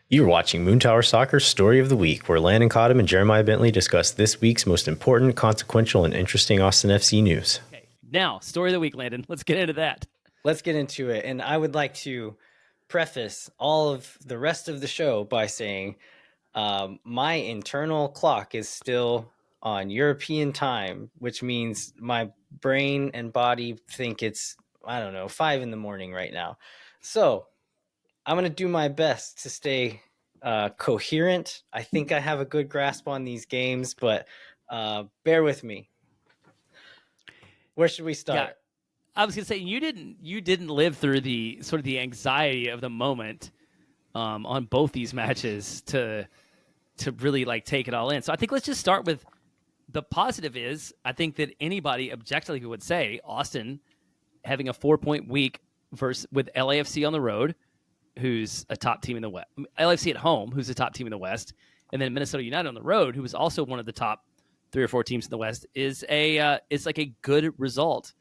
You're watching Moontower Soccer's Story of the Week, where Landon Cottam and Jeremiah Bentley discuss this week's most important, consequential, and interesting Austin FC news. Okay, now, story of the week, Landon. Let's get into that. Let's get into it. And I would like to preface all of the rest of the show by saying my internal clock is still on European time, which means my brain and body think it's, 5 a.m. right now. So I'm going to do my best to stay coherent. I think I have a good grasp on these games, but bear with me. Where should we start? Yeah, I was gonna say you didn't live through the sort of the anxiety of the moment on both these matches to really like take it all in. So I think let's just start with the positive. Is I think that anybody objectively would say Austin having a 4-point week versus with LAFC on the road, who's a top team in the West, LAFC at home, who's a top team in the West, and then Minnesota United on the road, who is also one of the top 3 or 4 teams in the West, is like a good result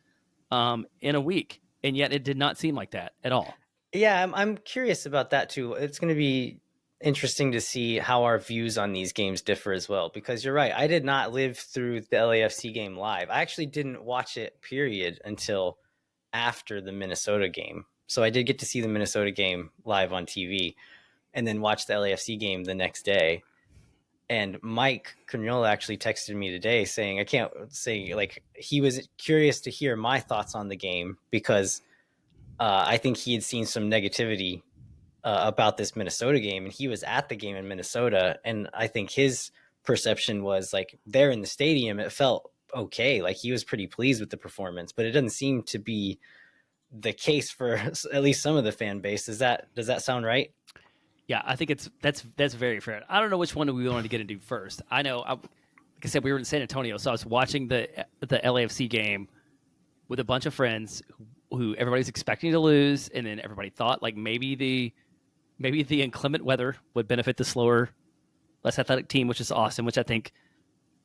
in a week, and yet it did not seem like that at all. Yeah, I'm curious about that too. It's going to be interesting to see how our views on these games differ as well, because you're right. I did not live through the LAFC game live. I actually didn't watch it, period, until after the Minnesota game. So I did get to see the Minnesota game live on TV and then watch the LAFC game the next day. And Mike Cagnola actually texted me today saying, I can't say, like, he was curious to hear my thoughts on the game because I think he had seen some negativity about this Minnesota game, and he was at the game in Minnesota. And I think his perception was like there in the stadium, it felt okay. Like he was pretty pleased with the performance, but it doesn't seem to be the case for at least some of the fan base. Does that sound right? Yeah, I think that's very fair. I don't know which one we wanted to get into first. I know, like I said, we were in San Antonio, so I was watching the LAFC game with a bunch of friends who everybody's expecting to lose, and then everybody thought like maybe the inclement weather would benefit the slower, less athletic team, which is Austin, which I think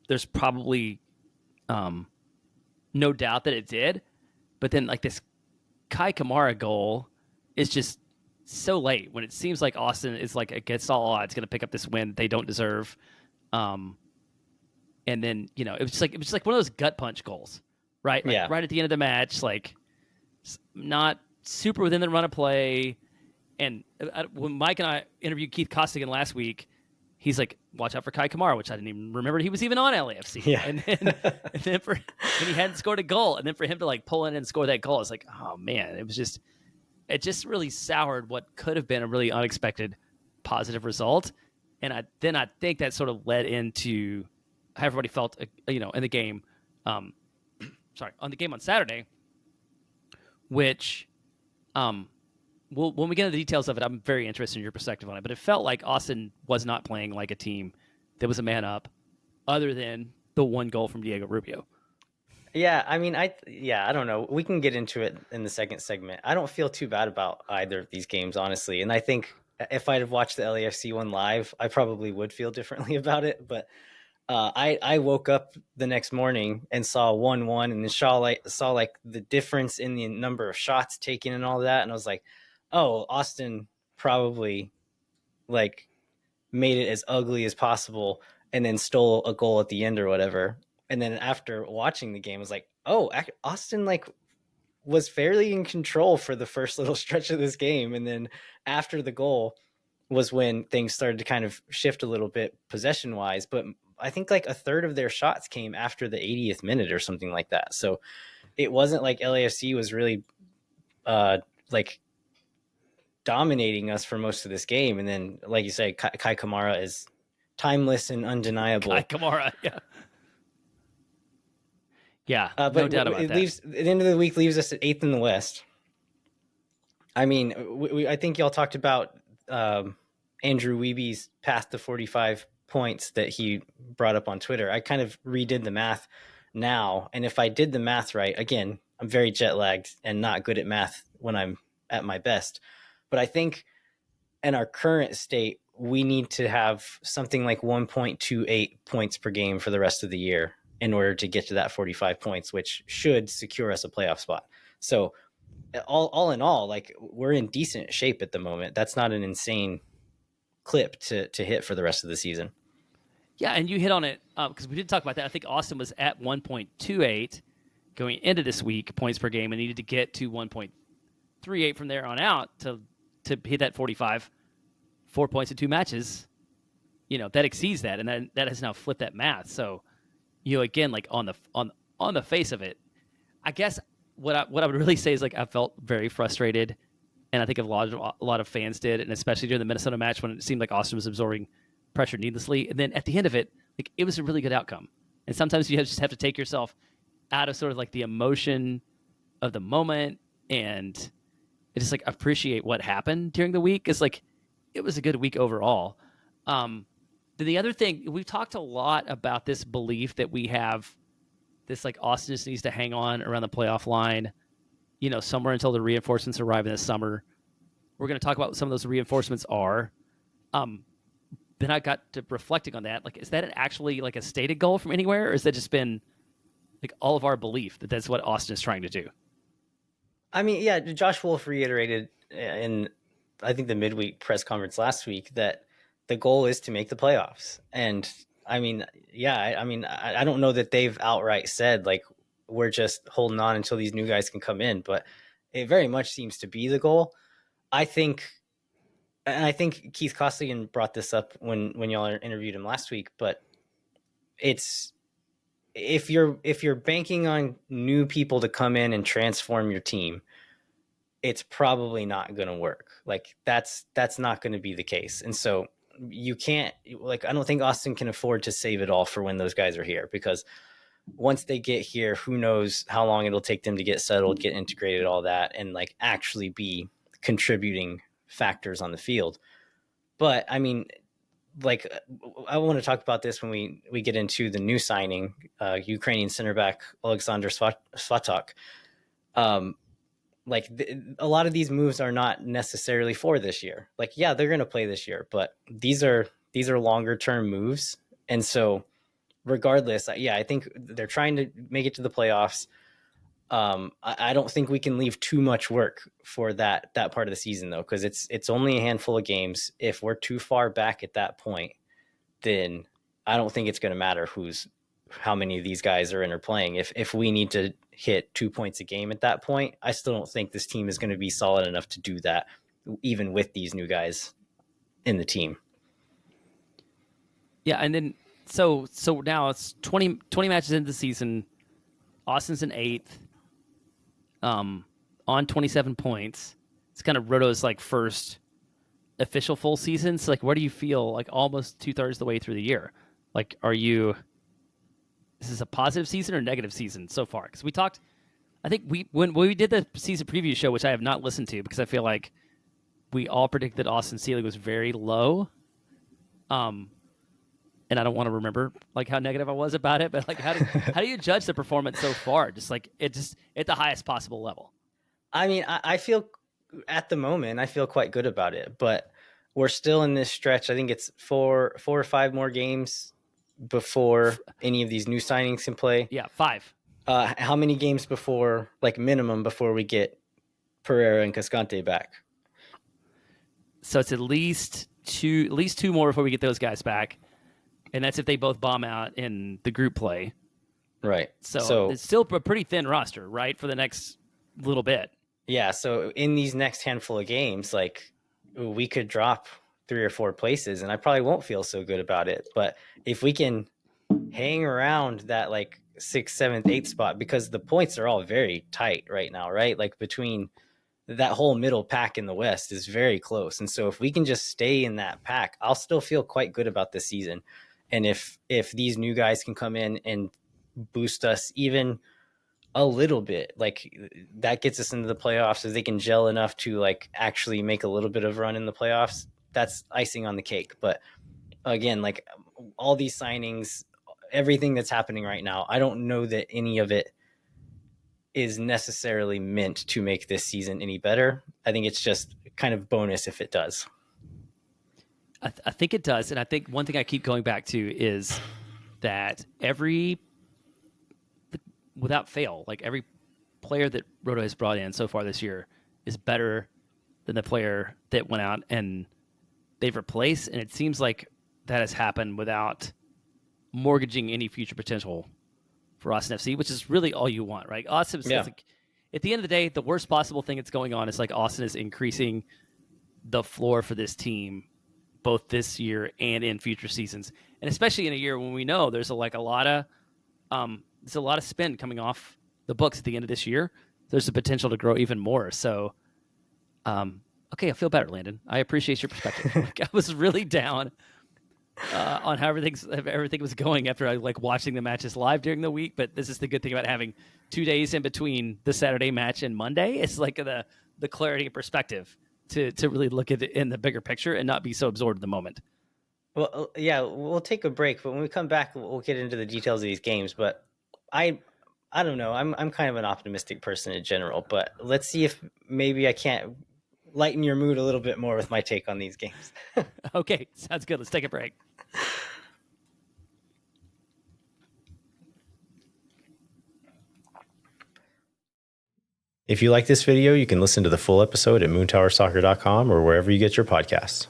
there's probably no doubt that it did. But then like this Kai Kamara goal is just so late when it seems like Austin is like against all odds going to pick up this win they don't deserve. And then, it was just like one of those gut punch goals, right? Like, yeah. Right at the end of the match, like not super within the run of play. And when Mike and I interviewed Keith Costigan last week, he's like, watch out for Kai Kamara, which I didn't even remember he was even on LAFC. Yeah. And then he hadn't scored a goal. And then for him to like pull in and score that goal, it's like, oh man, it just really soured what could have been a really unexpected positive result. And I think that sort of led into how everybody felt, in the game, on the game on Saturday, which, when we get into the details of it, I'm very interested in your perspective on it, but it felt like Austin was not playing like a team that was a man up other than the one goal from Diego Rubio. Yeah, I mean, I don't know. We can get into it in the second segment. I don't feel too bad about either of these games, honestly. And I think if I'd have watched the LAFC one live, I probably would feel differently about it. But I woke up the next morning and saw 1-1 and then saw like the difference in the number of shots taken and all that. And I was like, oh, Austin probably like made it as ugly as possible and then stole a goal at the end or whatever. And then after watching the game, I was like, oh, Austin like was fairly in control for the first little stretch of this game. And then after the goal was when things started to kind of shift a little bit possession wise. But I think like a third of their shots came after the 80th minute or something like that. So it wasn't like LAFC was really like dominating us for most of this game. And then, like you say, Kai Kamara is timeless and undeniable. Kai Kamara, yeah. Yeah, but no doubt about that. At the end of the week leaves us at 8th in the West. I mean, I think y'all talked about Andrew Weeby's path to 45 points that he brought up on Twitter. I kind of redid the math now. And if I did the math right, again, I'm very jet lagged and not good at math when I'm at my best. But I think in our current state, we need to have something like 1.28 points per game for the rest of the year in order to get to that 45 points, which should secure us a playoff spot. So all in all, like we're in decent shape at the moment. That's not an insane clip to hit for the rest of the season. Yeah, and you hit on it because we did talk about that. I think Austin was at 1.28 going into this week points per game and needed to get to 1.38 from there on out to hit that 45, 4 points in 2 matches. That exceeds that, and that has now flipped that math. So, again, like on the face of it, I guess what I would really say is like I felt very frustrated, and I think a lot of fans did, and especially during the Minnesota match when it seemed like Austin was absorbing pressure needlessly. And then at the end of it, like it was a really good outcome. And sometimes you just have to take yourself out of sort of like the emotion of the moment and just like appreciate what happened during the week. It's like it was a good week overall. Then the other thing, we've talked a lot about this belief that we have this like Austin just needs to hang on around the playoff line, somewhere until the reinforcements arrive in the summer. We're going to talk about what some of those reinforcements are. Then I got to reflecting on that. Like, is that actually like a stated goal from anywhere, or has that just been like all of our belief that that's what Austin is trying to do? I mean, yeah, Josh Wolf reiterated in, I think, the midweek press conference last week that the goal is to make the playoffs. And I mean, yeah, I don't know that they've outright said like we're just holding on until these new guys can come in, but it very much seems to be the goal. I think Keith Costigan brought this up when y'all interviewed him last week, but it's if you're banking on new people to come in and transform your team, it's probably not going to work. Like that's not going to be the case. And so you can't, like, I don't think Austin can afford to save it all for when those guys are here, because once they get here, who knows how long it'll take them to get settled, get integrated, all that, and like actually be contributing factors on the field. But I mean, like, I want to talk about this when we get into the new signing, Ukrainian center back Alexander Svatok. A lot of these moves are not necessarily for this year. Like, yeah, they're going to play this year, but these are longer term moves. And so regardless, yeah, I think they're trying to make it to the playoffs. I don't think we can leave too much work for that part of the season, though, because it's only a handful of games. If we're too far back at that point, then I don't think it's going to matter how many of these guys are interplaying. If we need to hit 2 points a game at that point, I still don't think this team is going to be solid enough to do that, even with these new guys in the team. Yeah, and then so now it's 20 matches into the season. Austin's in 8th, on 27 points. It's kind of Roto's like first official full season. So like, where do you feel like almost 2/3 the way through the year? Like, is this a positive season or negative season so far? Because we talked, I think when we did the season preview show, which I have not listened to because I feel like we all predicted Austin's ceiling was very low. And I don't want to remember like how negative I was about it, but like how do you judge the performance so far? Just like at the highest possible level. I mean, I feel at the moment I feel quite good about it, but we're still in this stretch. I think it's 4 or 5 more games before any of these new signings can play. Yeah, 5. How many games before, like minimum, before we get Pereira and Cascante back? So it's at least two more before we get those guys back. And that's if they both bomb out in the group play. Right. So it's still a pretty thin roster, right, for the next little bit. Yeah, so in these next handful of games, like, we could drop 3 or 4 places, and I probably won't feel so good about it. But if we can hang around that, like, 6th, 7th, 8th spot, because the points are all very tight right now, right? Like, between that whole middle pack in the West is very close. And so if we can just stay in that pack, I'll still feel quite good about this season. And if these new guys can come in and boost us even a little bit, like, that gets us into the playoffs, if they can gel enough to like actually make a little bit of run in the playoffs, that's icing on the cake. But again, like, all these signings, everything that's happening right now, I don't know that any of it is necessarily meant to make this season any better. I think it's just kind of bonus if it does. I think it does. And I think one thing I keep going back to is that without fail, like every player that Roto has brought in so far this year is better than the player that went out and they've replaced, and it seems like that has happened without mortgaging any future potential for Austin FC, which is really all you want, right? Austin, like, at the end of the day, the worst possible thing that's going on is like Austin is increasing the floor for this team, both this year and in future seasons, and especially in a year when we know there's a lot of spend coming off the books at the end of this year. There's the potential to grow even more. So, okay, I feel better, Landon. I appreciate your perspective. I was really down on how everything was going after I watching the matches live during the week. But this is the good thing about having 2 days in between the Saturday match and Monday. It's like the clarity and perspective to really look at it in the bigger picture and not be so absorbed in the moment. Well, yeah, we'll take a break, but when we come back, we'll get into the details of these games. But I don't know. I'm kind of an optimistic person in general, but let's see if maybe I can't lighten your mood a little bit more with my take on these games. Okay, sounds good. Let's take a break. If you like this video, you can listen to the full episode at moontowersoccer.com or wherever you get your podcasts.